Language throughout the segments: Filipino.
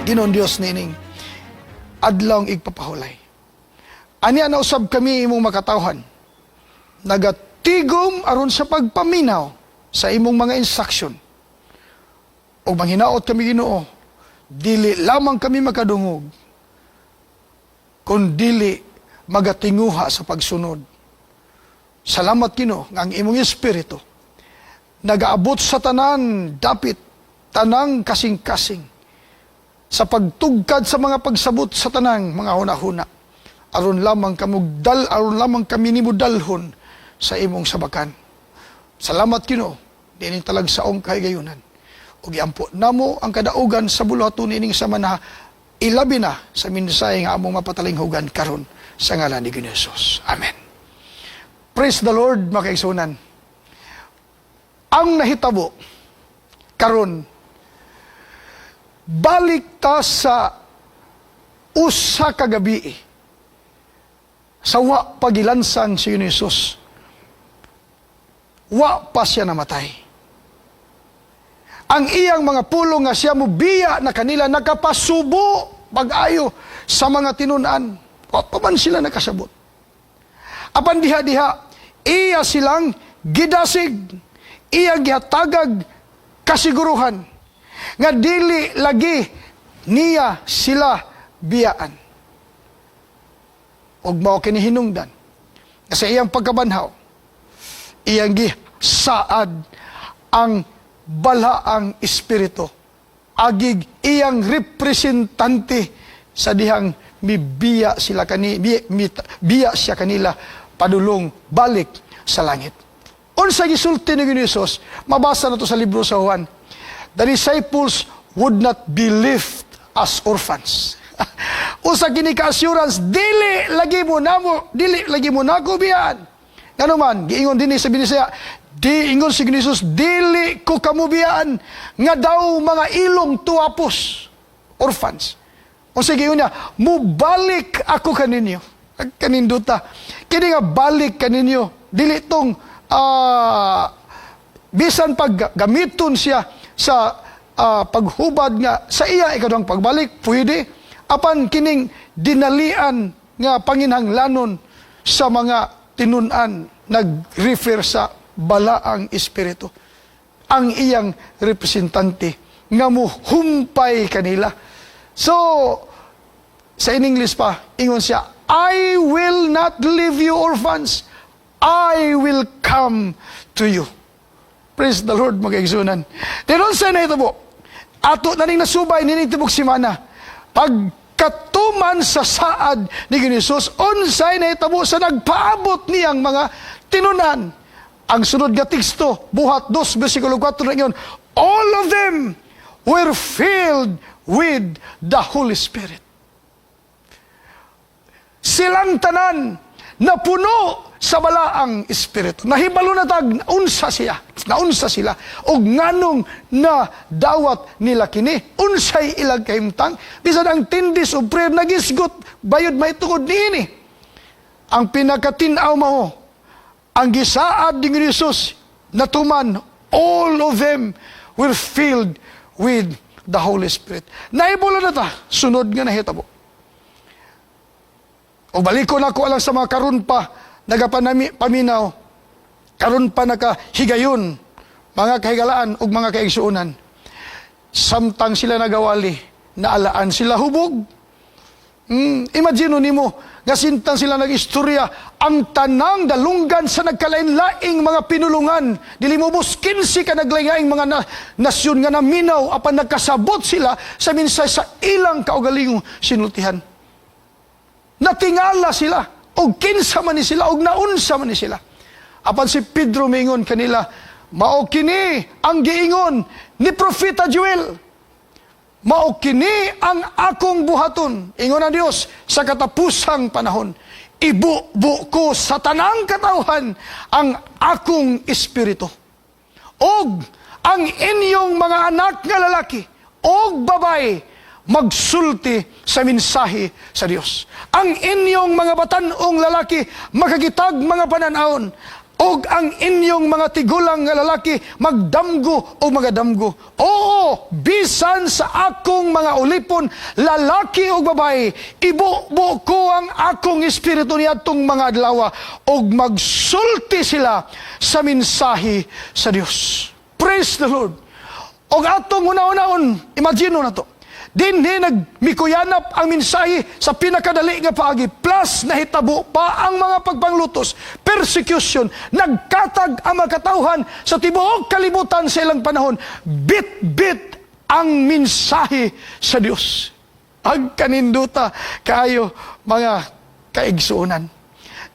Ginoon Dios nining adlaw igpapahulay. Ania na usab kami imong makatawhan. Nagatigom aron sa pagpaminaw sa imong mga instruction. O manghinaot kami Ginoo, dili lamang kami makadungog, kundili magatinguha sa pagsunod. Salamat Ginoo nga ang imong espiritu nagaabot sa tanan dapit tanang kasing-kasing sa pagtugkad sa mga pagsabot sa tanang mga hunahuna. Aron lamang kami nimudalhon sa imong sabakan. Salamat Ginoo, dining talagsaong kahigayunan. Ug giampo namo ang kadaugan sa buluhaton ining samana, ilabi na sa mensahe nga among mapatalinghugan karon sa ngalan ni Jesus. Amen. Praise the Lord, mga kaigsunan. Ang nahitabo karon, balik ta sa usa ka gabi sa wa pagilansan si Jesus. Wa pa siya namatay. Ang iyang mga pulong nga siya mubiya na kanila nakapasubo pag-ayo sa mga tinunan. Wa pa man sila nakasabot. Apan diha-diha, iya silang gidasig, iya gihatagag kasiguruhan nga dili lagi niya sila biyaan. Og mao kini hinungdan kasi iyang pagkabanhaw, iyang gisaad ang balaang espiritu, agig iyang representante sa dihang biya siya kanila padulong balik sa langit. Unsa gisulti ni Jesus, mabasa nato sa libro sa Juan. The disciples would not be left as orphans. Usa kini ka assurance, dili lagi mo nako biyaan. Ngano man giingon dinhi sa Binisaya, ingon si Jesus, dili ko kamo biyaan nga daw mga ilong tuapos, orphans. Unsa giingon niya, mubalik ako kaninyo. Kaninduta. Kini nga balik kaninyo, dili tong bisan pag gamiton siya sa paghubad nga sa iya ikadang pagbalik, pwede. Apan kining dinalian nga panginhanglanon sa mga tinunan, nag-refer sa balaang espiritu. Ang iyang representante nga muhumpay kanila. So, sa in English pa, ingon siya, I will not leave you orphans. I will come to you. Praise the Lord, mga igsunan. Dinon sa na ito po, ato na ning nasubay nining tibok simana, pagkatuman sa saad ni Jesus, unsay na itabo sa nagpaabot niyang mga tinunan. Ang sunod nga teksto, buhat 2, versikulo 4 na yun, all of them were filled with the Holy Spirit. Silang tanan napuno sa balaang espiritu. Nahibalo na tag naunsa sila og nganong na dawat nila kini, unsay ilang kahimtang, bisan ang tindis o prayer nagisgot bayod maitungod niini. Ang pinakatin-aw mao, ang gisaad ni Jesus natuman, all of them were filled with the Holy Spirit. Naibalo na ta, sunod nga nahitabo. O balikon ako alang sa mga karon pa nagapaminaw, karon pa nakahigayon, mga kahigalaan ug mga kaigsuunan. Samtang sila nagawali, naalaan sila hubog. Imagine nimo, gasintang sila nag-istorya, ang tanang dalunggan sa nagkalain-laing mga pinulungan, dili mo buskin si ka naglaing mga nasyon nga naminaw, apan nagkasabot sila sa minsay sa ilang kaugalingong sinultihan. Natingala sila, og kinsa man ni sila, og naunsa man ni sila. Apan si Pedro mingon kanila, mao kini ang giingon ni Propeta Joel. Mao kini ang akong buhaton, ingon na Dios, sa katapusang panahon. Ibubo ko sa tanang katawhan ang akong espiritu. Og ang inyong mga anak nga lalaki og babae magsulti sa mensahe sa Dios. Ang inyong mga batanong lalaki makagitag mga pananaon. og ang inyong mga tigulang nga lalaki magdamgo o magadamgo. Oo, bisan sa akong mga ulipon, lalaki o babae, ibubo ko ang akong espiritu niadtong mga adlaw og magsulti sila sa mensahe sa Dios. Praise the Lord. Og atong una-unaon, imagine na to. Dinhi nagmikuyanap ang mensahe sa pinakadali nga paagi. Plus, nahitabo pa ang mga pagpanglutos, persecution, nagkatag ang mga katawhan sa tibuok kalibutan sa ilang panahon. Bit-bit ang mensahe sa Dios. Ang kaninduta kayo mga kaigsuunan.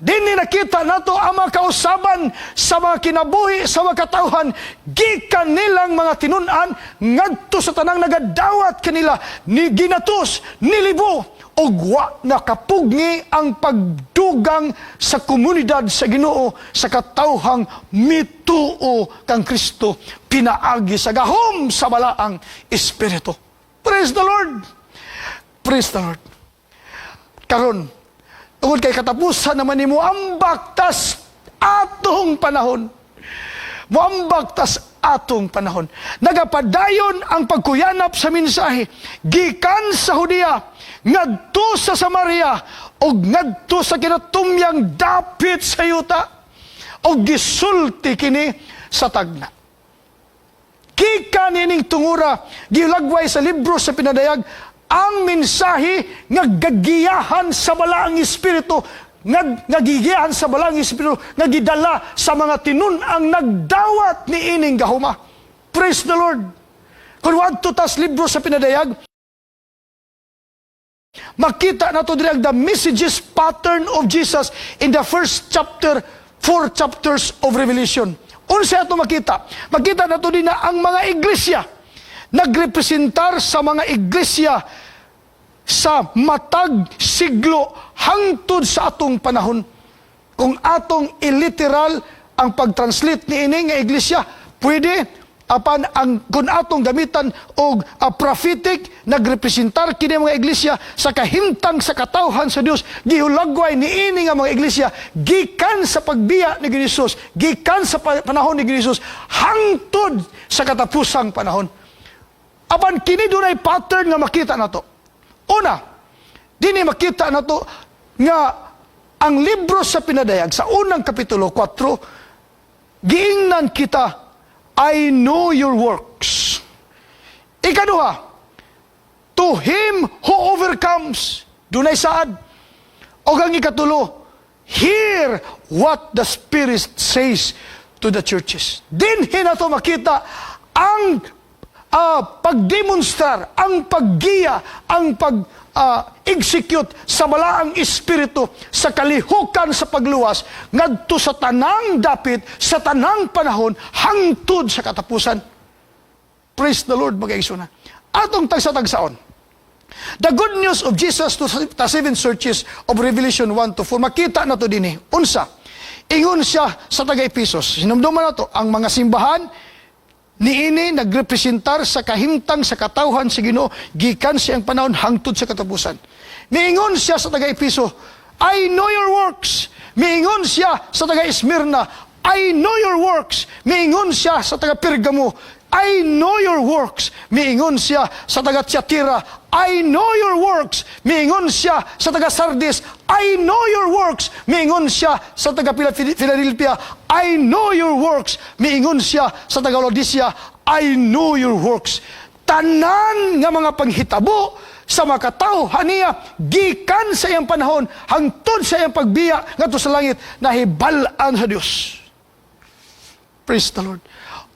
Dinhi nakita nato ang mga kausaban sa mga kinabuhi sa mga katawhan, gikan nilang mga tinun-an ngadto sa tanang nagadawat kanila ni ginatos, nilibo og wa nakapugni ang pagdugang sa komunidad sa Ginoo sa katawhang mituo kang Kristo pinaagi sa gahom sa balaang espiritu. Praise the Lord. Praise the Lord. Karon tungod kay katapusan naman ni muambak tas atong panahon. Muambak tas atong panahon. Nagapadayon ang pagkuyanap sa mensahe gikan sa Judea ngadto sa Samaria ug ngadto sa kinatumyang dapit sa yuta ug gisulti kini sa tagna. Gikan ining tungura gilagway sa libro sa pinadayag ang mensahe nga gagiyahan sa balaang espiritu, nga gigiyahan sa balaang espiritu, nga gidala sa mga tinun-ang nagdawat ni ining gahuma. Praise the Lord. Kung wadto tas libro sa pinadayag, makita nato diri ang the messages pattern of Jesus in the first chapter, 4 chapters of Revelation. Unsa ato makita? Makita nato din na ang mga iglesia nagrepresentar sa mga iglesia sa matag siglo hangtod sa atong panahon. Kung atong iliteral ang pagtranslate ni ini nga iglesia, pwede apan ang kung atong gamitan og prophetic nagrepresentar kini mga iglesia sa kahimtang sa katawhan sa Dios, gihulagway ni ini nga mga iglesia gikan sa pagbiya ni Jesus, gikan sa panahon ni Jesus hangtod sa katapusang panahon. Apan kini dunay pattern nga makita nato. Una, dinhi makita nato nga ang libro sa pinadayag sa unang kapitulo 4 giingnan kita, I know your works. Ikaduha, to him who overcomes, dunay saad. O ang ikatulo, hear what the Spirit says to the churches. Dinhi nato makita ang pagdemonstrar, ang paggiya, ang pag-execute sa balaang espiritu sa kalihukan sa pagluwas ngadto sa tanang dapit, sa tanang panahon hangtod sa katapusan. Praise the Lord, mga igsoon. Atong tagsa-tagsaon, the good news of Jesus to the 7 churches of Revelation 1-4, makita na to din unsa, ingon siya sa taga-Epesos. Sinumduman na to, ang mga simbahan niini nagrepresentar sa kahimtang sa katawhan sa Ginoo gikan siyang panahon hangtod sa katapusan. Miingon siya sa taga-Epeso, I know your works. Miingon siya sa taga-Esmirna, I know your works. Miingon siya sa taga-Pergamo, I know your works. Miingon siya sa taga-Tiatira, I know your works. Miingon siya sa taga-Sardis, I know your works. Miingon siya sa taga-Philadelphia, I know your works. Miingon siya sa taga-Laodicea, I know your works. Tanan nga mga panghitabo sa mga katawhan niya gikan sa iyang panahon hangtod sa iyang pagbiya ngadto sa langit nahibalan sa Dios. Praise the Lord.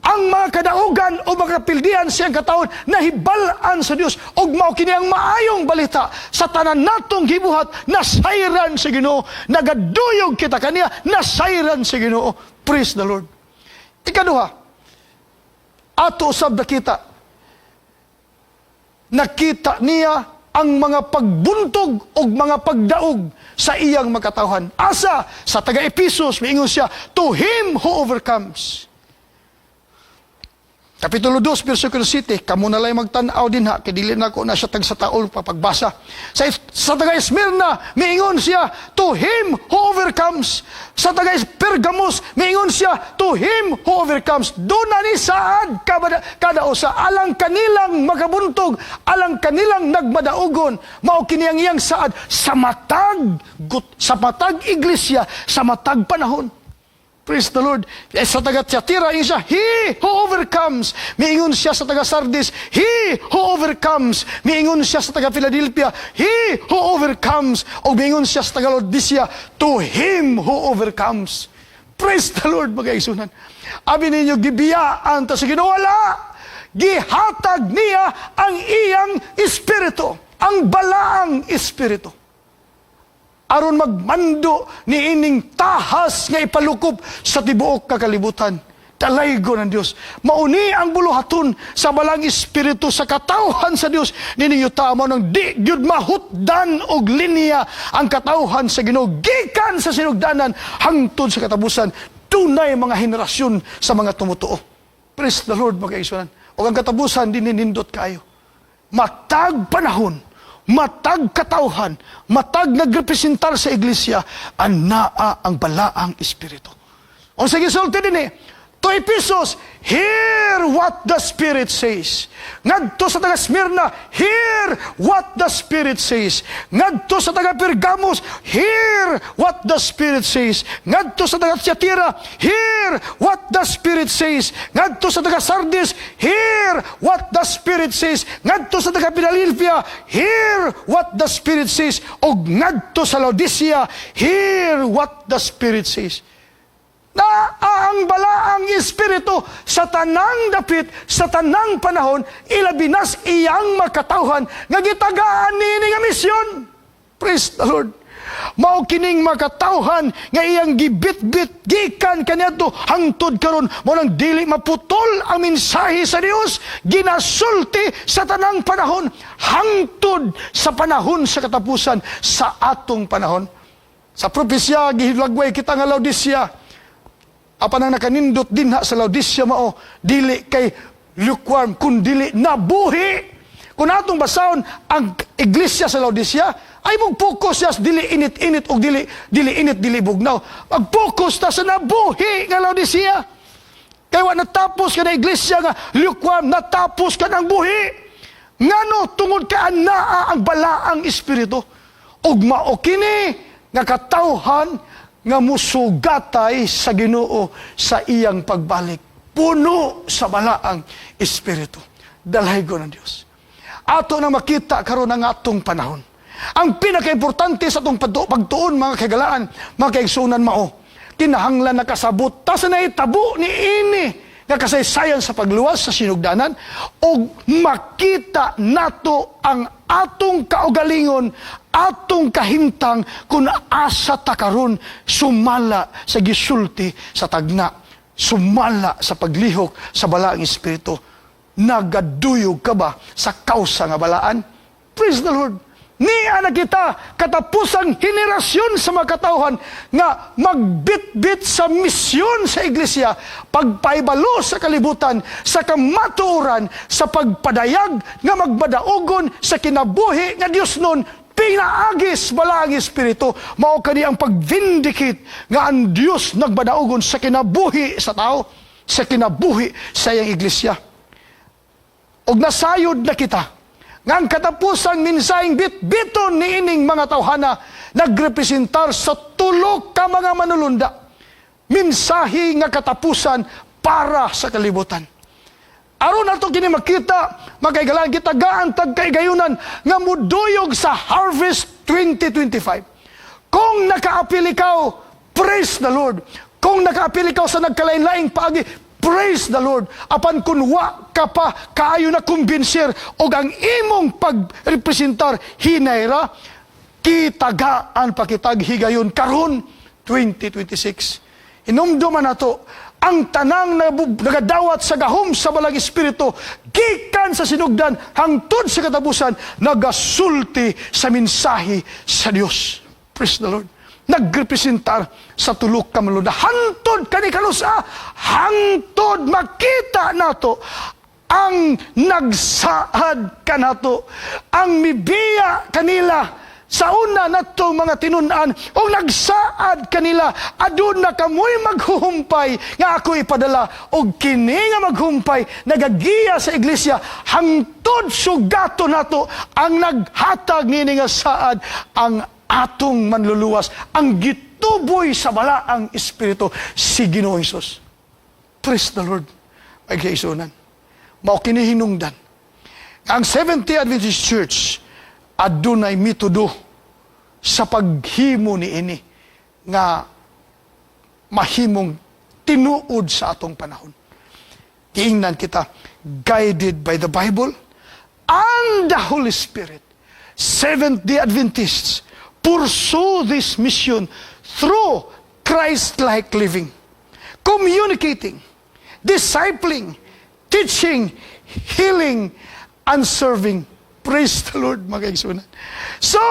Ang mga kadaugan o mga kapildian siyang katawhan nahibalaan sa Dios ug mao kini ang maayong balita sa tanan natong gibuhat, nasayran sa Ginoo, nagaduyog kita kaniya, nasayran sa Ginoo. Praise the Lord. Ikaduha, ato usab nakita niya ang mga pagbuntog o mga pagdaog sa iyang makatawhan. Asa sa taga-Epesos miingon siya, to him who overcomes. Kapitulo 2, versikulo 7, kamo na lang magtanaw din ha, kay dili na ko na siya tag sa taol papagbasa. Sa taga Esmirna, miingon siya, to him who overcomes. Sa taga Pergamos, miingon siya, to him who overcomes. Doon na ni saad kada usa, alang kanilang magabuntog, alang kanilang nagmadaugon, mao kiniyang iyang saad sa matag iglesia, sa matag panahon. Praise the Lord. Sa taga Tiatira, yun siya, he who overcomes. Miingon siya sa taga Sardis, he who overcomes. Miingon siya sa taga Philadelphia, he who overcomes. O miingon siya sa taga Laodicea, to him who overcomes. Praise the Lord, mga isunan. Abi ninyo, gibiyaan ta sa Ginoo, wala. Gihatag niya ang iyang espiritu, ang balaang espiritu, aron magmando ni ining tahas nga ipalukop sa tibuok kakalibutan. Dalaygo ng Dios. Mauni ang buluhaton sa balang espiritu sa katawhan sa Dios. Nininyo tamo ng di gyud mahutdan og linya ang katawhan sa Ginoo gikan sa sinugdanan hangtod sa katapusan. Tunay mga henerasyon sa mga tumutuo. Praise the Lord, mga kaigsunan. O ang katapusan dininindot kayo. Matag panahon, matag katauhan, matag nagrepresentar sa iglesia, anaa ang balaang espiritu. O sige, sulti din to Ephesus, hear what the Spirit says. Ngadto sa taga Smyrna, hear what the Spirit says. Ngadto sa taga Pergamos, hear what the Spirit says. Ngadto sa taga Tiatira, hear what the Spirit says. Ngadto sa taga Sardis, hear what the Spirit says. Ngadto sa taga Philadelphia, hear what the Spirit says. Og ngadto sa Laodicea, hear what the Spirit says. Na ang balaang espiritu sa tanang dapit, sa tanang panahon, ilabinas iyang makatawhan nga gitagaan niini nga misyon. Praise the Lord. Mao kining makatawhan nga iyang gibit-bit gikan kaniadto hangtod karon mo nang dili maputol ang mensahe sa Dios, ginasulti sa tanang panahon hangtod sa panahon sa katapusan sa atong panahon. Sa propesya gihilagway kita nga Laodicea, apan ang nakanindot din sa Laodicea mao, dili kay lukewarm, kun dili nabuhi. Kung atong basahon ang iglesia sa Laodicea, ay mag-focus siya dili init-init o dili init, dili bugnaw. Mag-focus ta sa nabuhi nga Laodicea. Kaya natapos ka na iglesia nga lukewarm, natapos ka ng buhi. Ngano tungod ka anaa ang balaang espiritu. Ug mao kini nga katawhan nga musugatay sa Ginoo sa iyang pagbalik. Puno sa balaang espiritu. Dalaygo ng Dios. Ato na makita karon ang atong panahon. Ang pinaka-importante sa atong pagtuon, mga kagalaan, mga kaigsunan mao, kinahanglan nakasabot ta sa naitabo ni ini nga kasaysayan sa pagluwas sa sinugdanan o makita nato ang atong kaugalingon, atong kahintang kung asa ta karon sumala sa gisulti sa tagna, sumala sa paglihok sa balaang espiritu. Nagaduyog ka ba sa kausa nga balaan? Praise the Lord. Niya na kita katapusang henerasyon sa mga katawhan nga magbit-bit sa misyon sa iglesia, pagpaibalo sa kalibutan, sa kamatuoran, sa pagpadayag nga magbadaogon sa kinabuhi nga Dios nun, pinaagis balaang espiritu. Mao kani ang pagvindicate nga ang Dios nagbadaogon sa kinabuhi sa tao, sa kinabuhi sa iyang iglesia. Og nasayod na kita nga ang katapusang minsaheng bit-biton ni ining mga tawhana nagrepresentar sa tulo ka mga manulunda. Minsahe nga katapusan para sa kalibutan. Aron nato kini makita, magkaigalan kita gaan tagkaigayunan nga muduyog sa Harvest 2025. Kung nakaapil ikaw, praise the Lord. Kung nakaapil ikaw sa nagkalain-laing paagi, praise the Lord. Apan kun wa ka pa kaayo na kumbinser og ang imong pagrepresentar hinayra, kitagaan pa kitag higayon karon 2026. Hinumduman nato ang tanang nagadawat sa gahom sa balang espiritu gikan sa sinugdan hangtod sa katapusan nagasulti sa mensahe sa Dios. Praise the Lord. nagrepresentar sa tulok ka maluna. Hantod kani kanusa, hantod makita nato ang nagsaad kanato, ang mibiya kanila sa una nato mga tinunan, o nagsaad kanila, adun na kamoy maghuhumpay nga ako ipadala, o kini nga maghumpay nagagiya sa iglesia, hangtod sugato nato ang naghatag nini nga saad, ang atong manluluwas, ang gituboy sa balaang Espiritu, si Ginoong Hesus. Praise the Lord. Ay kaisunan, mao kini hinungdan ang Seventh-day Adventist Church adunay metodo sa paghimo ni ini nga mahimong tinuod sa atong panahon. Giingnan kita, guided by the Bible and the Holy Spirit. Seventh-day Adventists pursue this mission through Christ-like living, communicating, discipling, teaching, healing, and serving. Praise the Lord, mga kaigsunan. So,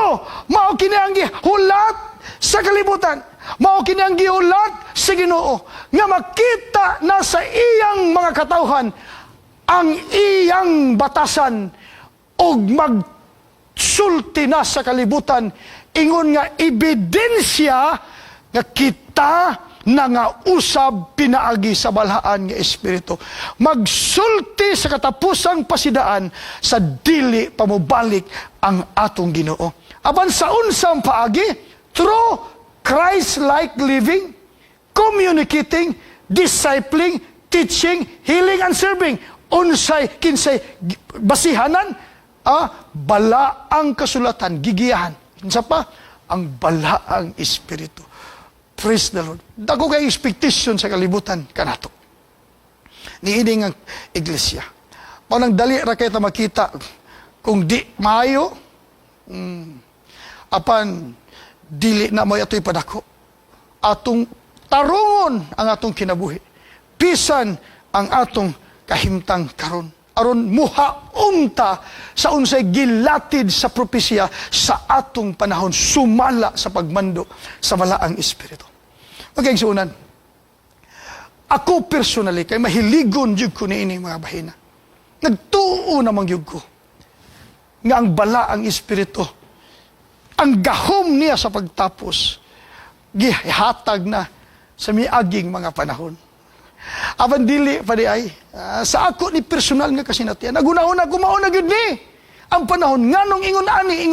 mao kini ang gihulat sa kalibutan, mao kini ang gihulat sa Ginoo, nga makita na sa iyang mga katawhan ang iyang batasan, og magsulti na sa kalibutan, ingon nga ebidensya nga kita na nga usab pinaagi sa balhaan nga Espiritu. Magsulti sa katapusang pasidaan sa dili pamubalik ang atong Ginoo. Aban sa unsang paagi, through Christ-like living, communicating, discipling, teaching, healing, and serving. Unsay, kinsay, basihanan, balaang kasulatan, gigiyahan. Unsa pa? Ang balaang Espiritu. Praise the Lord. Dako kay expectation sa kalibutan kanato. Niini nga iglesia. Mao nang dali ra kay ta makita kung di maayo, apan dili na mo atoy padako. Atong tarungon ang atong kinabuhi. Bisan ang atong kahimtang karon. Aron muhaunta sa unsay gilatid sa propesya sa atong panahon, sumala sa pagmando sa balaang Espiritu. Magkaigsunan, ako personally, kay mahiligon jud ko niini mga bahina. Nagtuo namang jud ko nga ang balaang Espiritu, ang gahom niya sa pagtapos, gihatag na sa miaging mga panahon. Aban dili pa di ay, sa ako ni personal nga kasinatian, nagunahon na gumaon na gud ni ang panahon, nganong ingon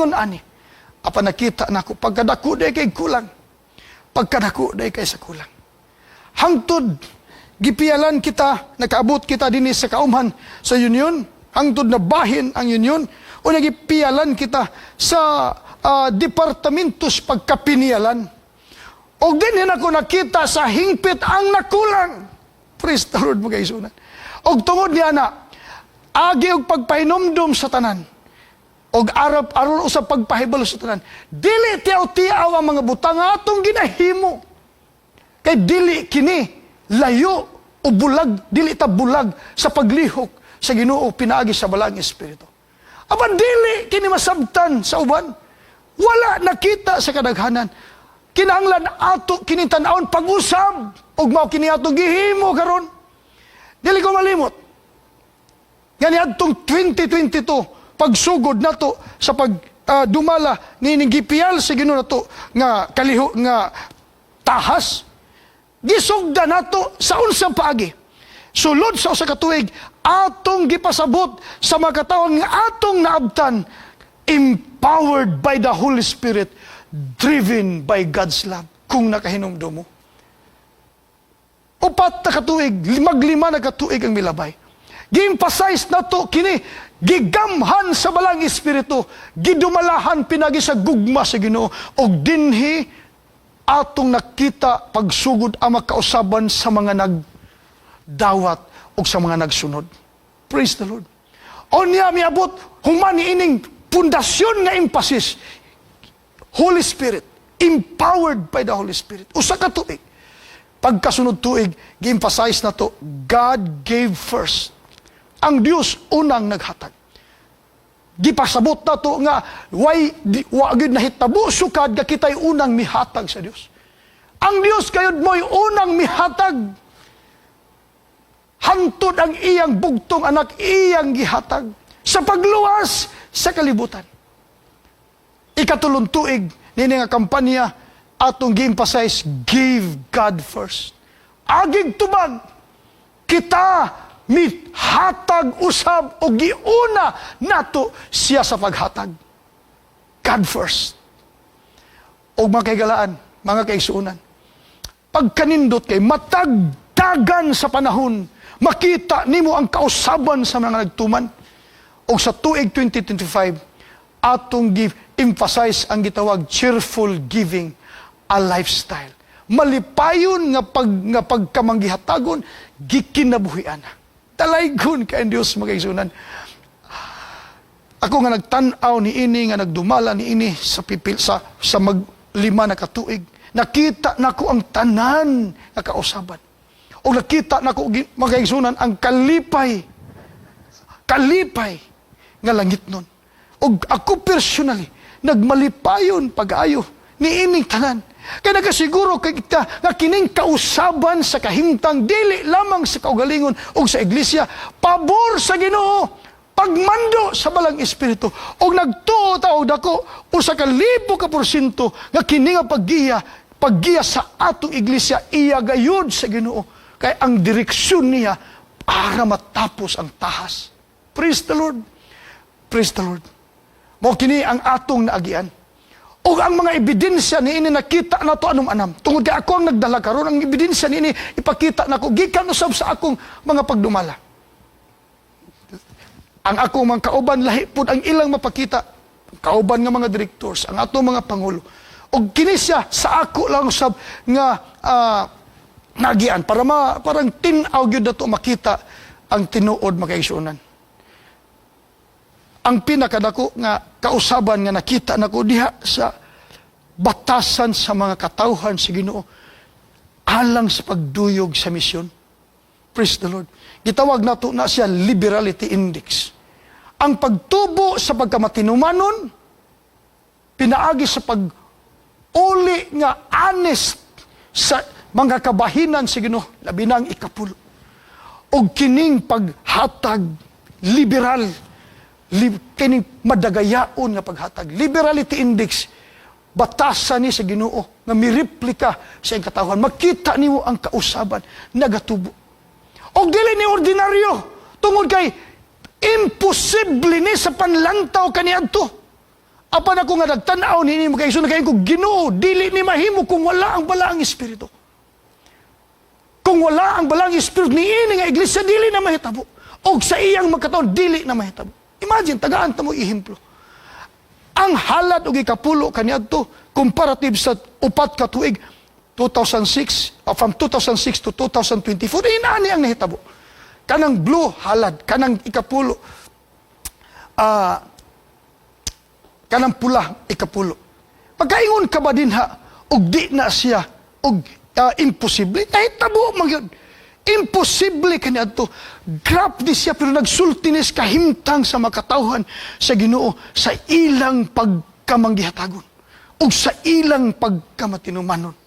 ani. Apan nakita na ako, pagkadako day kay kulang, pagkadako day kay sa kulang. Hangtod, gipialan kita, nakaabot kita din sa kaumhan sa union, hangtod na bahin ang union, o nagipialan kita sa departamentos pagkapinialan. O din ako nakita sa hingpit ang nakulang. Praise the Lord, mga isunan. Og tungod niya na, agi og pagpahinumdum sa tanan, og aron usab pagpahibalo sa tanan, dili tiaw-tiaw ang mga butang atong ginahimo. Kay dili kini layo o bulag, dili ta bulag sa paglihok sa Ginoo pinaagi sa balaang Espiritu. Apan dili kini masabtan sa uban. Wala nakita sa kadaghanan. Kinahanglan ato kinintan-aon pag-usab ug mao kini ato gihimo karon. Dili ko malimot. Gani adtong 2022 pagsugod nato sa dumala nining gipial sa Ginoo nato nga kaliho nga tahas, gisugda nato sa unsang paagi. Sulod sa usa ka tuig atong gipasabot sa mga katawhan nga atong naabtan, empowered by the Holy Spirit, driven by God's love, kung nakahinumdum mo. Upat na katuig, maglima na katuig ang milabay. Gi-emphasize na to, kini, gigamhan sa balang Espiritu, gidumalahan pinagi sa gugma sa Ginoo, o dinhi atong nakita pagsugod ang makausaban sa mga nagdawat o sa mga nagsunod. Praise the Lord. O niya miabot, humani ining pundasyon nga emphasis, Holy Spirit, empowered by the Holy Spirit. Usa ka tuig. Pagkasunod tuig, gi-emphasize na to, God gave first. Ang Diyos unang naghatag. gipasabot na to nga wa gyud nahitabo sukad nga kitay unang mihatag sa Dios. Ang Dios kayod mo'y unang mihatag. Hantod ang iyang bugtong anak, iyang gihatag sa pagluwas sa kalibutan. Ikatulong tuig, nini nga kampanya, atong gi-emphasize, give God first. Agig tubag, kita mihatag usab o giuna nato siya sa paghatag. God first. O mga kaigalaan, mga kaigsuunan, pagkanindot kay matagdagan sa panahon, makita nimo ang kausaban sa mga nagtuman. O sa tuig 2025, atong emphasize ang gitawag cheerful giving, a lifestyle. Malipayon nga pagkamanggihatagon, gikinabuhian. Talaygon kay Dios mga igsunan. Ako nga nagtan-aw ni ini, nga nagdumala ni ini sa pipil sa maglima na katuig. Nakita nako ang tanan nga kausaban. O nakita nako mga igsunan ang kalipay nga langit nun. O ako personally, nagmalipayon pag-ayo ni ining tanan. Kaya nagasiguro kita nga kining kausaban sa kahimtang dili lamang sa kaugalingon o sa iglesia, pabor sa Ginoo, pagmando sa balang espiritu, o nagtuo taog dako o sa 1,000% nga kini nga paggiya sa atong iglesia, iya gayud sa Ginoo. Kaya ang direksyon niya para matapos ang tahas. Praise the Lord. Praise the Lord. Mo kini ang atong naagian. O ang mga ebidensya ni ini nakita na to anong anam. Tungod kay ako ang nagdala karon, ang ebidensya ni ini ipakita na ko gikan usab sa akong mga pagdumala. Ang akong mga kauban lahi pud ang ilang mapakita. Kauban nga mga directors, ang atong mga pangulo. O kini siya sa ako lang usab nga nagian para parang tinaw gyud nato makita ang tinuod makaigsuonan. Ang pinakadako nga kausaban nga nakita nako diha sa batasan sa mga katawhan sa Ginoo alang sa pagduyog sa misyon. Praise the Lord. Gitawag nato na siya liberality index. Ang pagtubo sa pagkamatinumanon pinaagi sa pag-uli nga honest sa mga kabahinan sa Ginoo, labi na ang 10. O kining paghatag liberal, kining madagayaon nga paghatag. Liberality index, batasan ni sa Ginoo nga mireplika sa iyang katawhan. Makita nimo ang kausaban nagatubo. O dili ni ordinaryo, tungod kay imposible ni sa panlantaw kaniadto. Apan ako nga nagtan-aw ni mga igsoon kay ko Ginoo, dili ni mahimo kung wala ang balaang espiritu. Kung wala ang balang espiritu ni ini nga iglesia, dili na mahitabo. O sa iyang magkataon, dili na mahitabo. Imagine, tagaan ta mo ihemplo. Ang halad o ikapulo kaniadto comparative sa upat ka tuig, 2006, from 2006 to 2024, inaani ang nahitabo. Kanang blue, halad. Kanang ikapulo, kanang pula, ikapulo. Pagkaingon ka ba din ha, og di na siya, og imposible, nahitabo man yun. Imposible kanya ito. Grab di siya, pero nagsultinis kahimtang sa makatawhan sa Ginoo sa ilang pagkamanggihatagon o sa ilang pagkamatinumanon.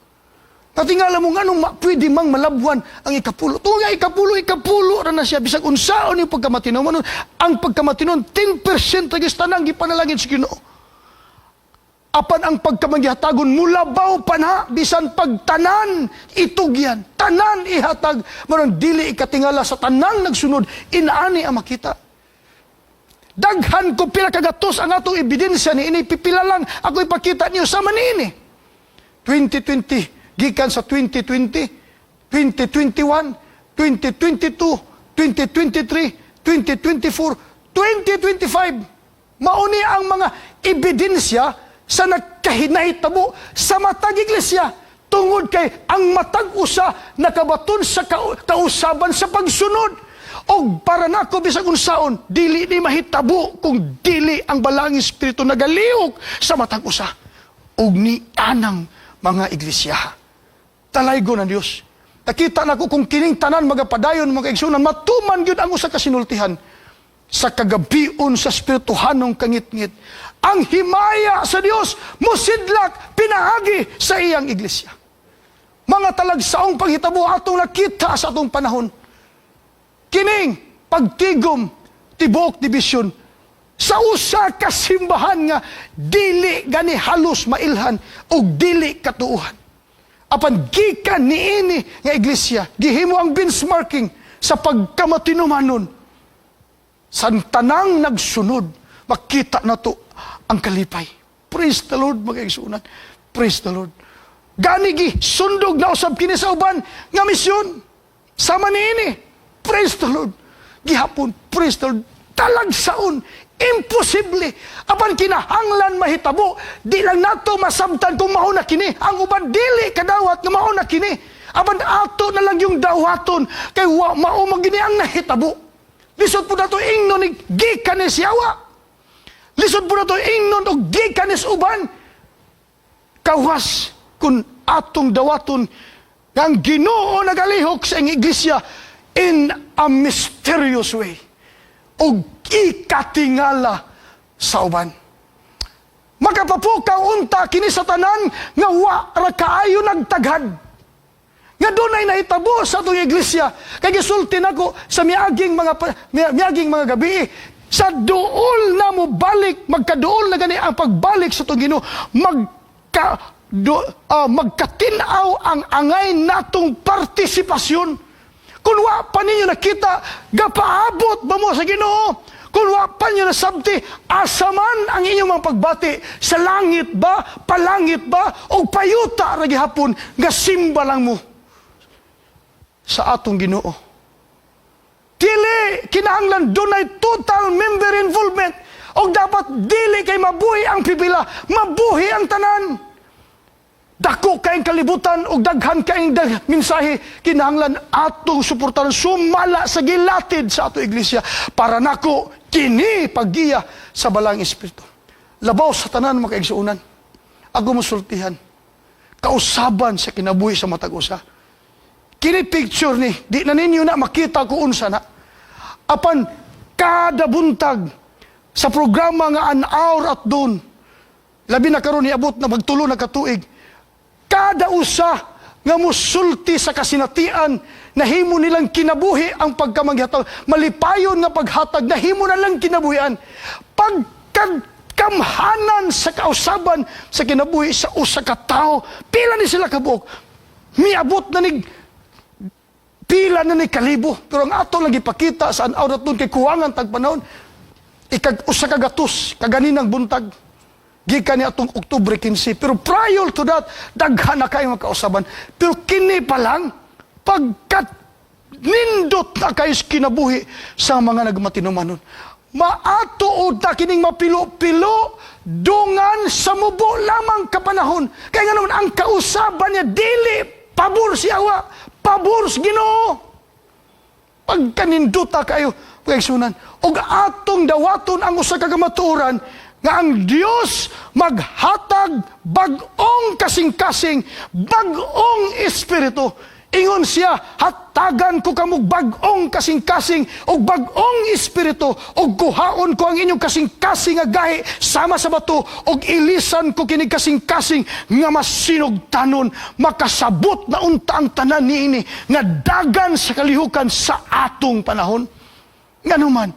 Natingala mo nga nung pwede mang malabwan ang ikapulo. Ito nga ikapulo na siya. Bisag unsaon yung pagkamatinumanon. Ang pagkamatinumanon, 10% agis tanang gipanalangin sa Ginoo. Apan ang pagkamanggihatagon mula baw pa na, bisan pagtanan itugyan, tanan ihatag, marang dili ikatingala sa tanang nagsunod, inaani ang makita. Daghan ko pinakagatos ang atong ebidensya ni ini, pipila lang ako ipakita niyo sa manini. 2020, gikan sa 2020, 2021, 2022, 2023, 2024, 2025. Mauni ang mga ebidensya sa nagkahinahitabo sa matag iglesia tungod kay ang matag usa nakabaton sa kausaban sa pagsunod. Og para nako bisag unsaon dili ni mahitabo kung dili ang balang espiritu nagaliog sa matag usa og ni anang mga iglesia. Talaygo ng Dios. Nakita nako kung kining tanan magapadayon mga igsunan matuman gyud ang usa ka sinultihan. sa kagabion sa espirituhanong kangit-ngit, ang himaya sa Dios musidlak pinaagi sa iyang iglesia. Mga talagsaong panghitabo atong nakita sa atong panahon. Kining pagtigom, tibok, dibisyon, sa usa ka simbahan nga dili gani halos mailhan o dili katuuhan. Apan gikan niini nga iglesia, gihimo ang benchmarking sa pagkamatinumanon. Sa tanang nagsunod, makita na to ang kalipay. Praise the Lord, mga igsunan. Praise the Lord. Ganigi, sundog na usab kini sa uban nga misyon. Sama niini. Praise the Lord. Gihapon, praise the Lord. Talagsaon, imposible. Apan kinahanglan mahitabo, di lang nato masabtan kung mao na kini. Ang uban dili kadawat nga mao na kini. Apan ato na lang yung dawaton kay mao magini ang nahitabo. Lisod po na ito ingnon ni gikanis yawa. Lisod po na ito ingnon o gikanis uban. Kawas kung atong dawaton ng Ginoo nagalihok sa iyang iglesia in a mysterious way. O ikatingala sa uban. Makapapukaw unta kini sa tanan nga wa ra kaayo nagtagad. Nga doon ay nahitabo sa itong iglesia. Kaya gisulti nako sa miaging mga gabi. Sa dool na mo balik, magkadool na gani ang pagbalik sa itong Ginoo. Magkatinaw ang angay natong partisipasyon. Kung wa pa ninyo nakita, gapaabot ba mo sa Ginoo? Kung wa pa ninyo nasabti, asaman ang inyong mga pagbati. Sa langit ba, palangit ba, o payuta ragi hapon, nga simba lang mo sa atong Ginoo. Dili kinahanglan dunay total member involvement o dapat dili kay mabuhi ang pipila, mabuhi ang tanan. Dako kayong kalibutan o daghan kayong mensahe, kinahanglan atong suportahan sumala sa gilatid sa atong iglesia para nako kini paggiya sa balang espiritu. Labaw sa tanan mga kaigsuunan. Ako musultihan. Kausaban sa kinabuhi sa matag usa. Kini picture ni, di na ninyo na makita ko unsa na. Apan, kada buntag sa programa nga an hour at doon, labi na karon niabot na magtulo na katuig, kada usa nga musulti sa kasinatian, nahimo nilang kinabuhi ang pagkamanghatag, malipayon nga paghatag, nahimo na lang kinabuhian. Pagkamhanan sa kausaban sa kinabuhi sa usa ka tao, pila ni sila kabuok, miabot na ni pila na ni kalibo, pero ang ato lang ipakita sa an-hour at doon kay kuwangan tagpanahon, usa ka gatos, kaganinang buntag, gikan ni atong Oktubre 15. Pero prior to that, daghan na kayo makausaban. Pero kini pa lang, pagkat nindot na kayo kinabuhi sa mga nagmatinumanon. Maato o ta kining mapilo-pilo, dungan sa mubo lamang kapanahon. Kaya nga naman, ang kausaban niya, dili, pabor siyawa, pabor sa Ginoo. Pagkaninduta kayo, pagkaisunan, o atong dawaton ang usa ka kamatuoran, nga ang Dios maghatag bag-ong kasing-kasing, bag-ong espiritu. Ingon siya, hatagan ko kamog bag-ong kasing-kasing o bag-ong espiritu o kuhaon ko ang inyong kasing-kasing nga gahi sama sa bato o ilisan ko kinig kasing-kasing nga masinugtanon, makasabot na unta ang tanan niini nga dagan sa kalihukan sa atong panahon. Nga naman,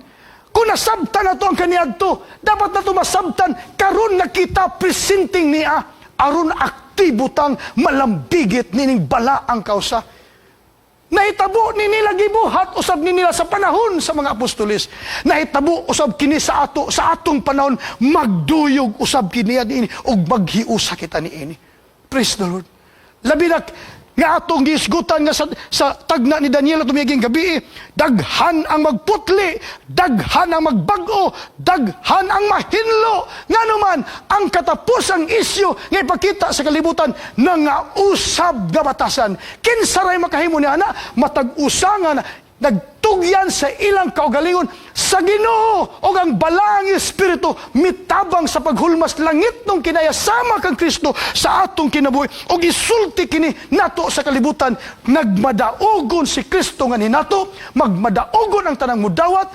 kung nasabtan na to ang kaniadto, dapat na to masabtan karon nakita presenting niya aron aktibutang malambigit nining bala ang kausa. Nahitabo ni nila gibuhat usab ni nila sa panahon sa mga apostoles. Nahitabo usab kini sa atong panahon magduyog usab kini ani ug maghiusa kita niini. Praise the Lord. Labi na nga atong gisgutan nga sa tagna ni Daniel at tumiging gabi, daghan ang magputli, daghan ang magbag-o, daghan ang mahinlo. Nga naman, ang katapusang isyu nga ipakita sa kalibutan na nga usab nga batasan. Kinsaray makahimo niya na, matag-usangan, nagtugyan sa ilang kaugalingon sa Ginoo o ang balang espiritu mitabang sa paghulmas langit nung kinaya sama kang Kristo sa atong kinabuhi o gisulti kini nato sa kalibutan nagmadaogon si Kristo nga ni nato magmadaogon ang tanang mudawat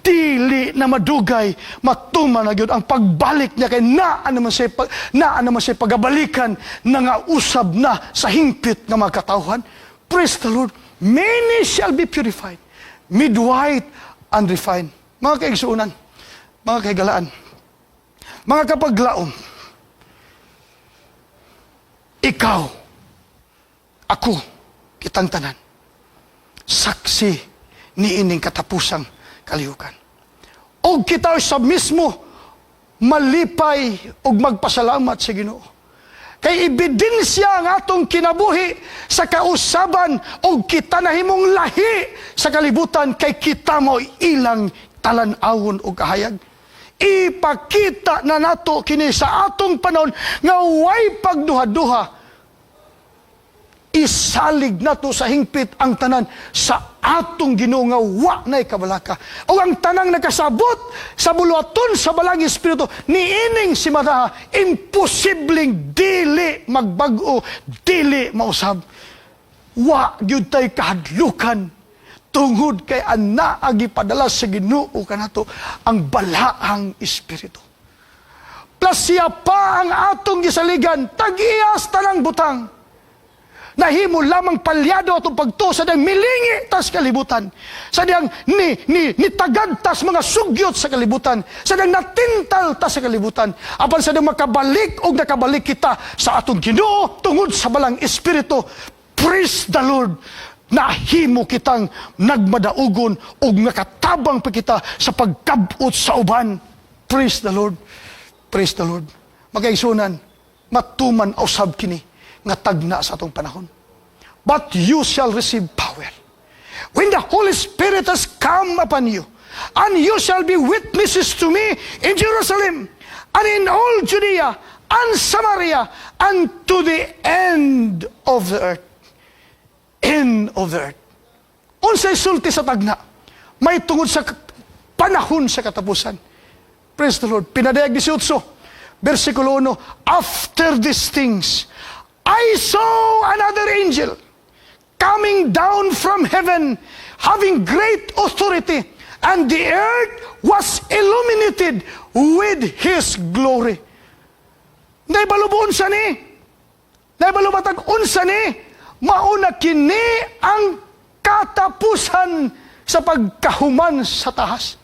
dili na madugay, matuman na gyud ang pagbalik niya kay naa naman siya pagabalikan na nga usab na sa hingpit nga mga katawhan. Praise the Lord. Many shall be purified, made white and refined. Mga kaigsuunan, mga kaigalaan, mga kapaglaom, ikaw, ako, kitang tanan, saksi ni ining katapusang kalihukan. O kita sa mismo malipay ug magpasalamat sa Ginoo. Kay ebidensya ang atong kinabuhi sa kausaban o kita nahimong lahi sa kalibutan kay kita mo ilang talan-awon o kahayag. Ipakita na nato kini sa atong panahon nga way pagduha-duha. Isalig nato sa hingpit ang tanan sa atong Ginoo nga wa nay kabalaka. O ang tanang nakasabot sa buluaton sa balang espiritu niining si Madaha, imposibleng dili magbag-o, dili mausab. Wa gyud tay kahadlukan tungod kay ana agi padala sa Ginoo kanato ang balaang espiritu. Plus siya pa ang atong gisaligan tag-iyas tanang butang. Nahimo lamang palyado atong pagtusa ng milingi tas kalibutan. Sadyang ni tagad tas mga sugyot sa kalibutan. Sadyang natintal tas sa kalibutan. Apan sadyang makabalik o nakabalik kita sa atong Ginoo tungod sa balang espiritu. Praise the Lord. Nahimo kitang nagmadaugon o nakatabang pa kita sa pagkabot sa uban. Praise the Lord. Praise the Lord. Magaigsunan, matuman ausab kini nga tagna sa atong panahon. But you shall receive power when the Holy Spirit has come upon you, and you shall be witnesses to me in Jerusalem and in all Judea and Samaria and to the end of the earth. End of the earth. Unsay sulti sa tagna, may tungod sa panahon sa katapusan. Praise the Lord. Pinadayag 18, versikulo 1, after these things, I saw another angel coming down from heaven, having great authority, and the earth was illuminated with his glory. Naibalubo unsa ni? Naibalubatag unsa ni? Mauna kini ang katapusan sa pagkahuman sa tahas.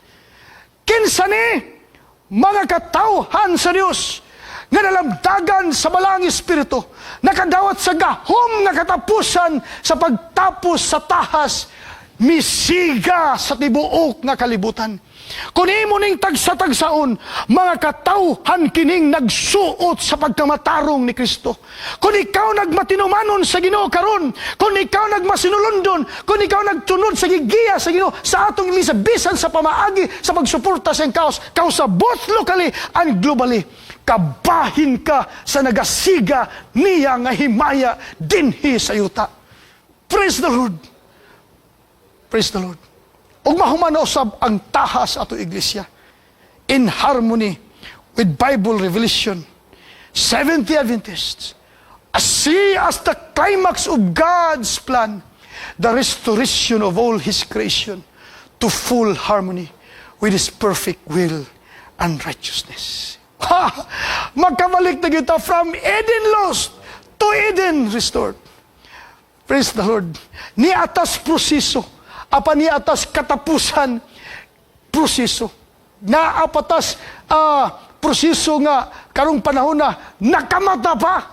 Kinsa ni? Mga katawhan sa Dios nga nalamdagan sa balang espiritu, nakadawat sa gahom nga katapusan sa pagtapos sa tahas, misiga sa tibuok nga kalibutan. Kung imo ning tagsa-tagsaon, mga katawhan kining nagsuot sa pagkamatarong ni Kristo. Kung ikaw nagmatinumanon sa Ginoo karon, kung ikaw nagmasinulundon, kung ikaw nagtunod sa gigiya sa Ginoo, sa atong imisabisan sa pamaagi sa pagsuporta sa kaos sa both locally and globally, kabahin ka sa nagasiga niya nga himaya dinhi sa yuta. Praise the Lord. Praise the Lord. Ug mahuman usab ang tahas ato iglesia in harmony with Bible revelation. Seventh-day Adventists see as the climax of God's plan the restoration of all His creation to full harmony with His perfect will and righteousness. Magkabalik na kita from Eden lost to Eden restored. Praise the Lord. Ni atas proseso, apa ni atas katapusan proseso. Na apatas proseso nga karong panahon na nakamata pa.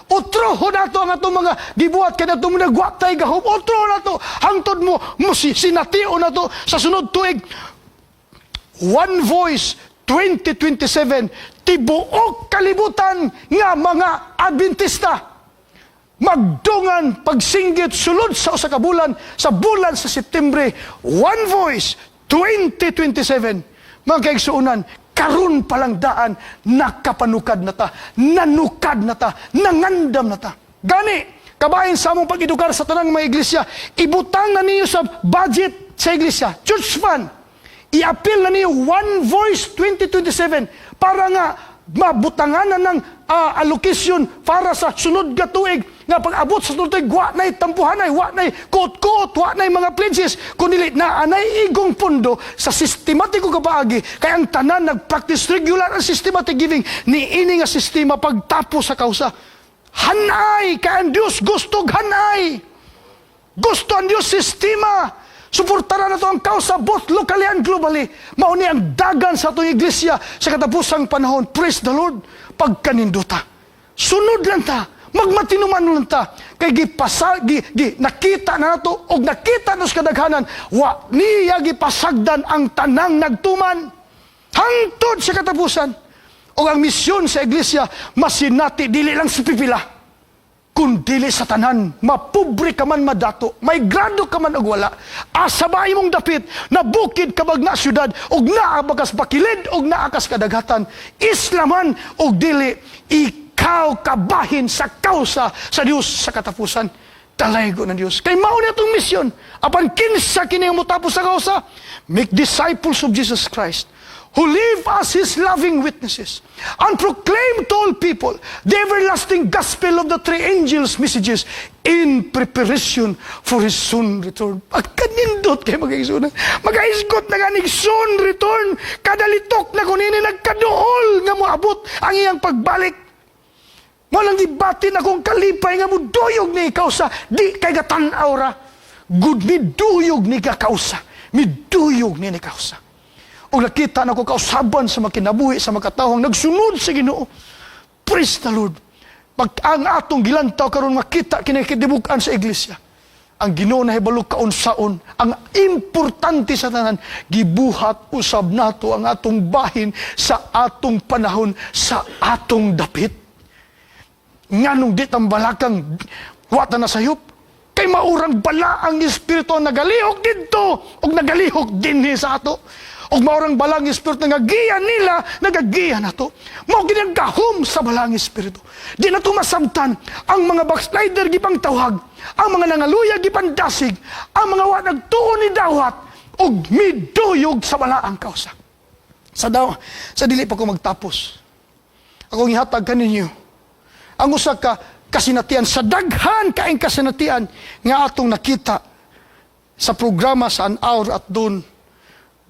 Utroho na to ang atong mga gibuhat kaya itong nagwatay gahom. Utroho na to. Hangtod mo sinatio na to sa sunod tuig. One Voice 2027, tibuok kalibutan nga mga Adventista magdungan pagsinggit sulod sa usa ka bulan sa bulan sa Septembre. One Voice 2027. Mga kaigsuunan, karon palang daan nakapanukad na ta, nanukad na ta, nangandam na ta. Gani kabahin sa among pag-edukar sa tanang mga iglesia, ibutang na niyo sa budget sa iglesia, church fund. I-appeal na niyo One Voice 2027 para nga mabutangan na ng allocation para sa sunod nga tuig nga pag-abot sa tuloy, wa na'y tampuhanay, wa na'y kot-kot, wa na'y mga pledges, kundi na anay igong pondo sa sistematiko kapaagi, kaya ang tanan nag-practice regular ang systematic giving, ni ini nga sistema pagtapos sa kausa. Hanay, kaya ang Diyos gusto hanay. Gusto ang Diyos sistema. Suportaran na ito ang kausa, both locally and globally. Mauni ang dagan sa itong iglesia sa katapusang panahon. Praise the Lord. Pagkaninduta. Sunod lang ta. Magmatinuman lang ta. Kay nakita na nato o nakita na sa kadaghanan, wa niya gipasagdan ang tanang nagtuman. Hangtod sa katapusan. O ang misyon sa iglesia, masinati, dili lang sa pipila. Kung dili sa tanan, mapobre ka man madato, may grado ka man og wala, asabay mong dapit, nabukid ka bag na syudad, og naa bagas bakilid, og naa kas kadagatan, islaman, og dili, ikaw kabahin sa kausa sa Dios sa katapusan. Talaygo ng Dios. Kay mao na itong misyon. Apan kinsa kini mo tapos sa kausa, make disciples of Jesus Christ, who live as His loving witnesses, and proclaim to all people the everlasting gospel of the three angels' messages in preparation for His soon return. Pagkanindot kayo mag-aisunan. Mag-aisgot na ganing soon return. Kadalitok na kunini nagkaduol nga mo abot ang iyang pagbalik. Walang dibatin akong kalipay nga mo duyog ni ikaw sa di kay gatanaw ra. Good mi duyog ni kakausa. Mi duyog ni kausa. O nakita na ko kausaban sa makinabuhi, sa makatawang nagsunod sa Ginoo. Praise the Lord. Ang atong gilantaw karon makita kinakidibukan sa iglesia. Ang Ginoo na hibalo kaunsaon, ang importante sa tanan, gibuhat usab nato ang atong bahin sa atong panahon, sa atong dapit. Nganong di tambalakang wata na sayop, kay maurang bala ang Espiritu nagalihok dito, o nagalihok din sa ato. O maurang balang Espiritu nagagiya nila, nagagiya na to. Mao ginagahom sa balang Espiritu. Di na to masabtan ang mga backslider gipang tawag, ang mga nangaluya gipang dasig, ang mga nagtuon ni dawat, o miduyog sa balaang kausa. Sa dili pa ko magtapos, akong ihatag kaninyo ang usa ka kasinatian sa daghan kaing kasinatian nga atong nakita sa programa sa An Hour at Doon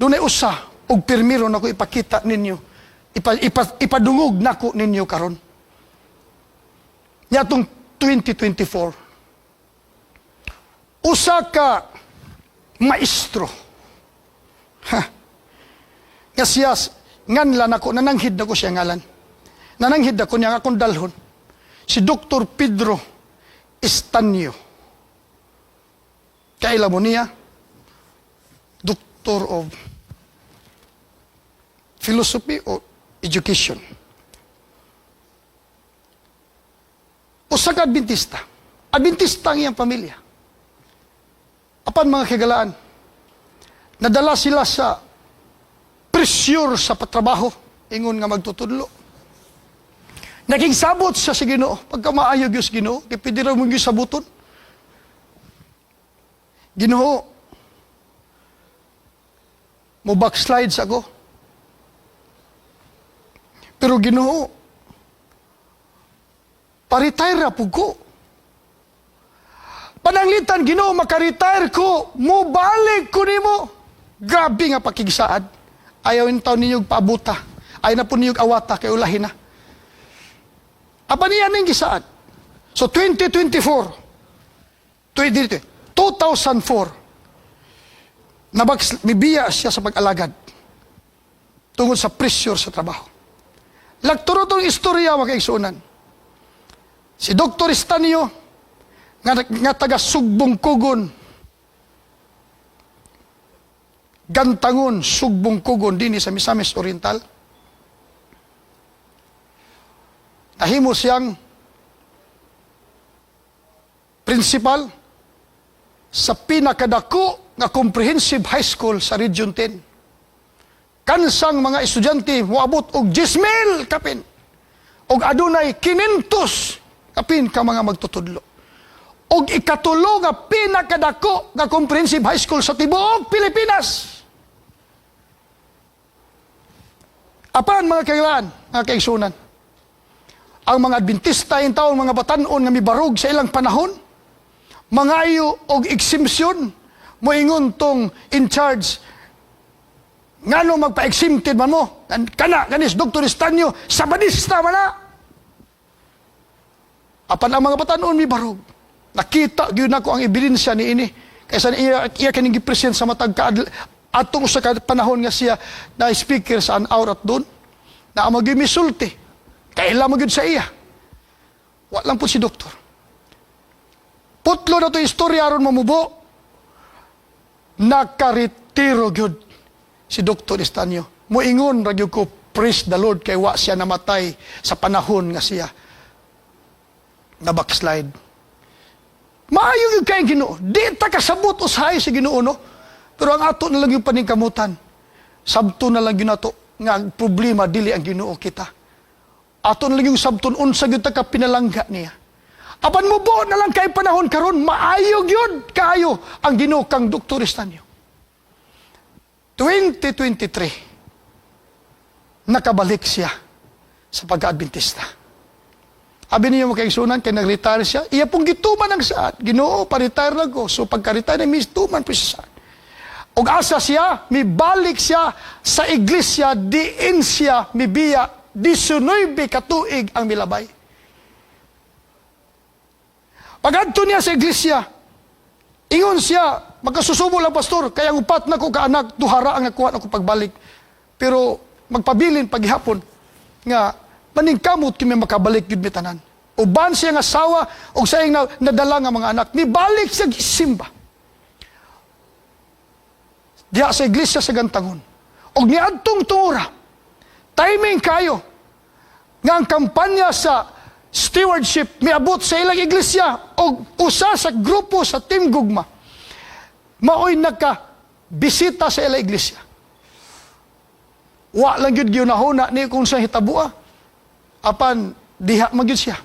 ay usa og pirmiro na ko ipakita ninyo, ipadungog nako ninyo karon. Niatong 2024, usa ka maestro, nga siya nganlan ako, nananghid na ko siya ngalan, nananghid ako niya akong dalhon, si Dr. Pedro Estanio. Kaila mo niya, Doctor of Philosophy o Education. Usa ka Adventista. Adventista ang iyang pamilya. Apan mga kagalaan, nadala sila sa pressure sa patrabaho, ingon nga magtutudlo. Naging sabot siya sa Ginoo. Pagka maayog yung Ginoo, kaya pwede rin mong yung sabuton. Ginoo, mo backslides ako. Pero Ginoo, pa-retire po ko. Pananglitan, Ginoo, maka-retire ko, mo balik ko nimo. Grabe nga pakigisaad. Ayaw yung taon ninyong paabuta. Ayaw na po ninyong awata, kay ulahin na. Apa niya ng gisaad? So 2004, mibiya siya sa pag-alagad tungod sa pressure sa trabaho. Lagturo itong istorya makaigsunan. Si Dr. Estanio, nga taga Sugbong Kugon, Gantangon, Sugbong Kugon, din sa Misamis Oriental. Nahimo siyang principal sa pinakadako nga comprehensive high school sa Region 10. Kansang mga estudyante moabot og 10,000 kapin. Og adunay 500 kapin ka mga magtutudlo. Og ikatulo nga pinakadako nga comprehensive high school sa tibuok Pilipinas. Apan mga kailan, mga kaigsunan, ang mga Adventista in taon mga batanon nga mibarog sa ilang panahon, mangayo og exemption, moingon tong in charge, ngano magpa-exempted man mo, kanis Dr. Estanio, Sabadista man na. Apan ang mga batanon mibarog, nakita gyud nako ang ebidensya ni ini, kaysa iya kaning gipresent sa matag atong sa panahon nga siya na speaker sa an hour at doon, na ang magimisulti, kailan mo gyud sa iya. Walang po si doktor. Putlo na to istorya aron mamubo, nakaretiro gyud si Dr. Estanio. Moingon ra gyud ko, praise the Lord, kay wa siya namatay sa panahon nga siya na backslide. Maayo yung kayong Ginoo. Di ta kasabot usahay sa Ginoo, no? Pero ang ato na lang yung paningkamutan. Sabto na lang yun ato. Nga problema, dili ang Ginoo kita. Ato na lang yung sabton, unsa yun ta ka pinalangga niya. Apan mo buo na lang kay panahon karon, maayog yun kayo ang Ginoo kang Dr. Estanio. 2023, nakabalik siya sa pagka-Adventista. Abi niyo mo kay sunan, kay nag-retire siya, iya pong gituman ang saad. Ginoo, pa-retire na ko. So pagka-retire na, may tuman po siya saad. Og asa siya, may balik siya sa iglesia, diin siya, may biya, 19 katuig ang milabay. Pag-adto niya sa iglesia, ingon siya, magkasusubo lang pastor, kaya upat na ko kaanak, duhara ang nakuha na ko pagbalik. Pero magpabilin paghihapon, nga, maningkamot kami makabalik yun mitanan. Uban siya nga asawa o sa iyang nadala nga mga anak. Nibalik siya gisimba. Diya sa iglesia sa Gantangon. O niadtong tuura. Timing kayo. Nga ang kampanya sa stewardship miabot sa ilang iglesia o usa sa grupo sa Team Gugma. Maoy nagka-bisita sa ilang iglesia. Wa lang yun ginahuna ni kung sa hitabua. Apan, diha magyud siya.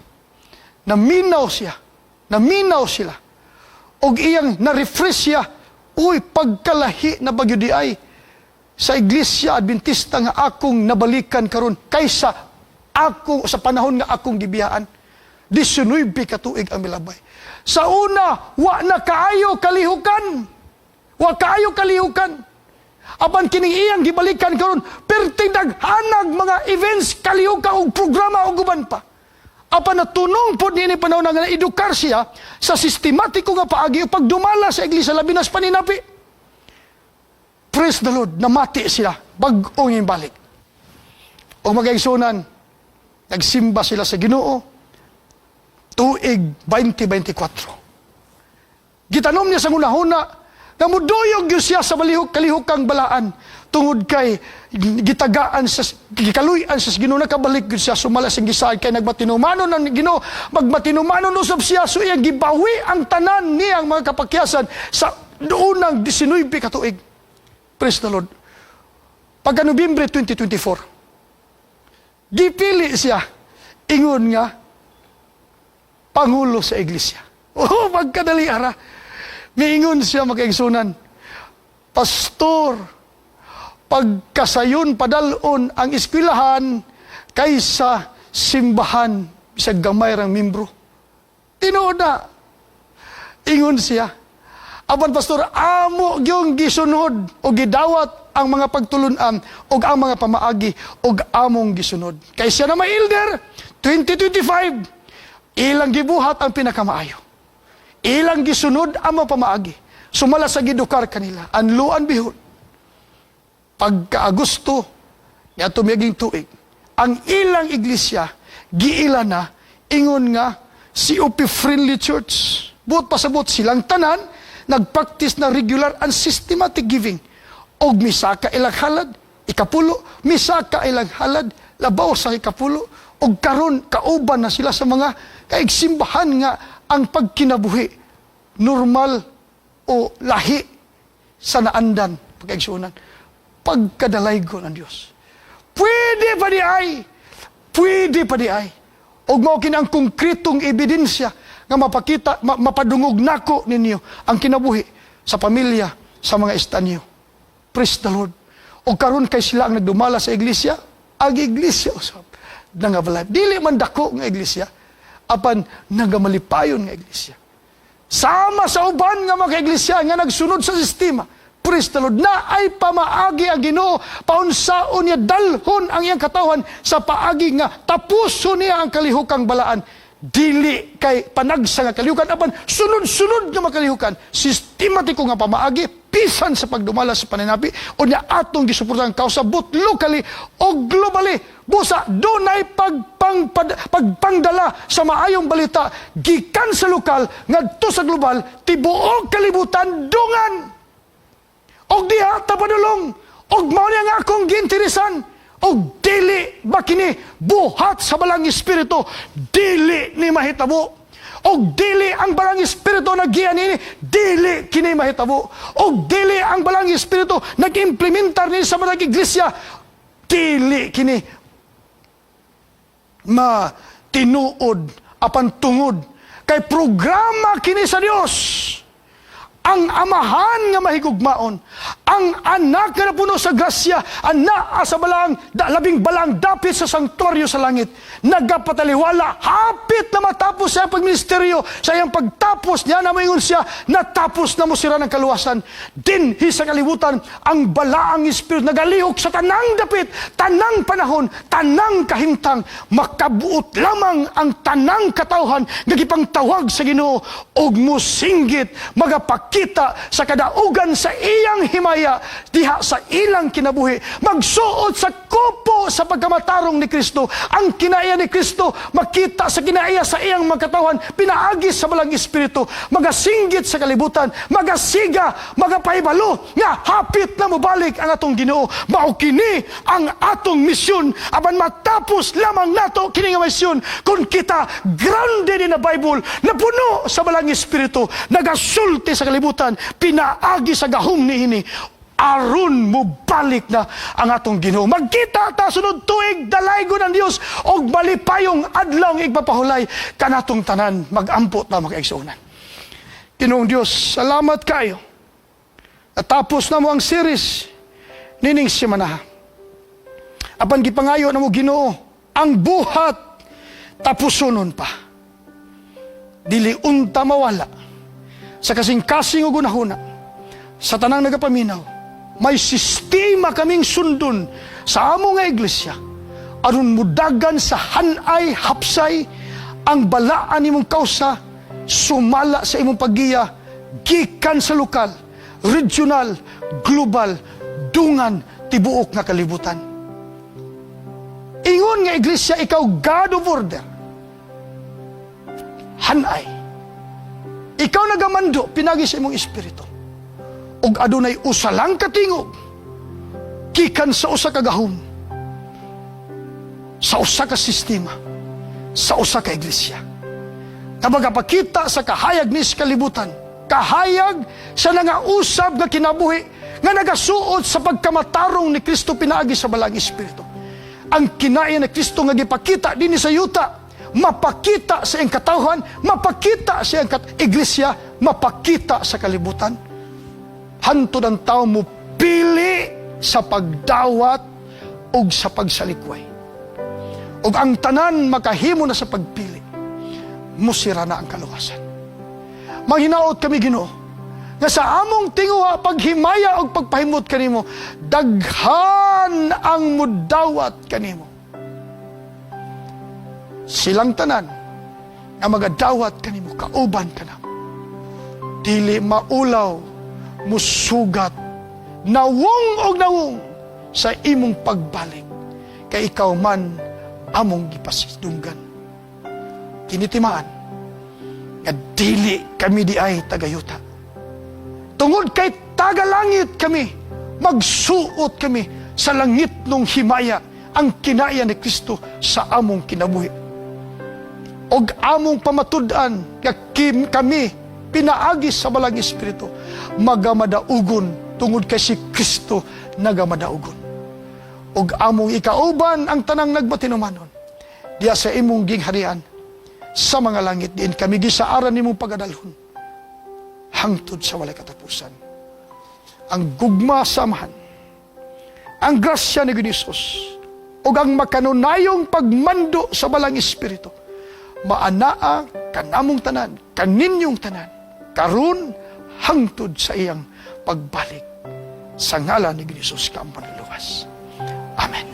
Naminaw siya. Naminaw sila. Og iyang na-refresh siya. Uy, pagkalahi na bagyo di ay sa iglesia Adventista nga akong nabalikan karon kaysa ako sa panahon nga akong gibiyaan. 19 katuig ang milabay. Sa una, wa na kaayo kalihukan. Wa kaayo kalihukan. Apan kining iyang gibalikan karon, perting daghanag mga events kalihuka og programa og guban pa. Apan natunong pod niini panahon nga edukar siya sa sistematiko nga paagi ug pagdumala sa iglesia labi na sa paninapi. Praise the Lord, namati sila bag-o nging balik. O magaigsunan, nagsimba sila sa Ginoo tuig 2024. Gitanom niya sa unahuna, namuduyog yun siya sa kalihukang balaan tungod kay gitagaan sa gikaluyan sa Ginoo, nakabalik yun siya sumala sa gisaad kay nagmatinumanon ng Ginoo, magmatinumanon usab siya, so iyang gibawi ang tanan niyang mga kapakyasan sa unang 19 katuig. Praise the Lord. Pagka Nobyembre 2024, gipili siya ingon nga pangulo sa iglesia. Oh, magkadali ara. Miingon siya makaigsunan, pastor, pagkasayon padalon ang eskwelahan kaysa simbahan bisag gamay rang membro. Tinuod na. Ingon siya, apan pastor, amo gyung gisunod o gidawat ang mga pagtulunan o ang mga pamaagi o among gisunod. Kay siya na may elder, 2025, ilang gibuhat ang pinakamaayo. Ilang gisunod ang mga pamaagi. Sumala sa gidukar kanila. Anluan bihon. Pagka-Agosto, niya tumiging tuig, ang ilang iglesia, giila na, ingon nga, COP Friendly Church. Buot pasabot silang tanan, nagpractice na regular and systematic giving. Og misaka ilang halad, ikapulo, misaka ilang halad, labaw sa ikapulo, og karon kauban na sila sa mga kaigsimbahan nga ang pagkinabuhi, normal o lahi sa naandan, pagkaigsunan, pagkadalaygo ng Diyos. Pwede pa di ay, o mao kinang konkretong ebidensya nga mapakita, mapadungog nako ninyo ang kinabuhi sa pamilya, sa mga Estanio. Praise the Lord. O karon kay sila ang nagdumala sa iglesia, ang iglesia usab nangabalay. Dili man dako nga iglesia, apan nagamalipayon nga iglesia. Sama sa uban nga mga iglesia nga nagsunod sa sistema, praise the Lord, na ay pamaagi ang Ginoo, paunsaon niya dalhon ang iyang katawan sa paagi nga tapuson niya ang kalihukang balaan. Dili kay panagsa nga kalihukan, apan sunod-sunod nga makalihukan, sistematiko nga pamaagi, pisan sa pagdumala sa pananapi, o niya atong gisuportang kausa, but locally o globally, busa, dunay pagpangdala sa maayong balita, gikan sa lokal, ngadto sa global, tibuok kalibutan, dungan. Og diha, tapadulong, og mao niya nga akong gintirisan, og dili ba kini buhat sa balang espiritu, dili ni mahitabo. Og dili ang balang espiritu nagiyan ini, dili kini mahitabo. Og dili ang balang espiritu nag-implementar ni sa mga iglesia, dili kini tinuod apan tungod kay programa kini sa Dios. Ang amahan nga mahigugmaon, ang anak nga napuno sa grasya, anak sa labing balang dapit sa sanktuaryo sa langit, nagapataliwala, hapit na matapos sa pagministeryo, sa iyang pagtapos niya na mayon siya, natapos na mo sira ng kaluwasan. Dinhi sa kalibutan, ang balaang espiritu nagalihok sa tanang dapit, tanang panahon, tanang kahimtang, makabuot lamang ang tanang katawhan, nagipangtawag sa Ginoo, og musinggit, magapakita sa kadaugan sa iyang himaya, diha sa ilang kinabuhi, magsuot sa kupo sa pagkamatarong ni Kristo. Ang kinaya ni Kristo, makita sa kinaya sa iyang magkatawan, pinaagi sa balang espiritu, magasinggit sa kalibutan, magasiga, magapahibalo, nga hapit na mubalik ang atong Ginoo. Mao kini ang atong misyon, aban matapos lamang nato kini nga misyon, kung kita grounded in the Bible, napuno sa balang espiritu, nagasulti sa kalibutan, pinaagi sa gahom ni ini, aron mo balik na ang atong Ginoo. Magkita ta sunod tuig, dalaygon ng Dios, og malipayong adlaw ng igpapahulay kanatong tanan, magampot na makaigsuunan. Ginoong Dios, salamat kayo. Natapos na mo ang series nining semana. Apan gipangayo na mo Ginoo, ang buhat tapusonon pa. Dili unta mawala. Sa kasing-kasing o gunahuna, sa tanang nagapaminaw, may sistema kaming sundon sa amo nga iglesia, aron mudagan sa hanay, hapsay, ang balaan imong kausa, sumala sa imong paggiya, gikan sa lokal, regional, global, dungan, tibuok nga kalibutan. Ingon nga iglesia, ikaw God of order, hanay, ikaw nagamando, pinagi sa imong espiritu. Og adunay usa lang katingog, gikan sa usa ka gahom, sa usa ka sistema, sa usa ka iglesia. Na magapakita sa kahayag ni kalibutan, kahayag sa nangausab nga kinabuhi, nga nagasuot sa pagkamatarong ni Kristo pinaagi sa balang espiritu. Ang kinaya ni Kristo nga gipakita dinhi sa yuta, mapakita sa iyang katawhan, mapakita sa iyang iglesia, mapakita sa kalibutan. Hantod ang tao mo pili sa pagdawat o sa pagsalikway. O ang tanan makahimo na sa pagpili, musira na ang kaluwasan. Manghinaot kami Ginoo, nga sa among tinguha, paghimaya o pagpahimot kanimo, daghan ang mudawat kanimo. Silang tanan nga magadawat kanimo, kauban ka na. Dili maulaw, musugat, nawong og nawong sa imong pagbalik, kay ikaw man among gipasidunggan. Kinitimaan nga dili kami di ay tagayuta. Tungod kay tagalangit kami, magsuot kami sa langit nung himaya, ang kinaya ni Kristo sa among kinabuhi. Og among pamatud-an kami pinaagi sa balang espiritu, magamadaugon tungod kay si Kristo nagamadaugon. Og among ikauban ang tanang nagbatinumanon diya sa imong gingharian sa mga langit, diin kami gisaaran nimong pagadalhon hangtod sa walay katapusan. Ang gugma samahan, ang grasya ni Hesus, ug ang makanunayong pagmando sa balang espiritu maanaa kanamong tanan, kaninyong tanan, karon hangtod sa iyang pagbalik. Sa ngalan ni Jesus ka ang panluwas. Amen.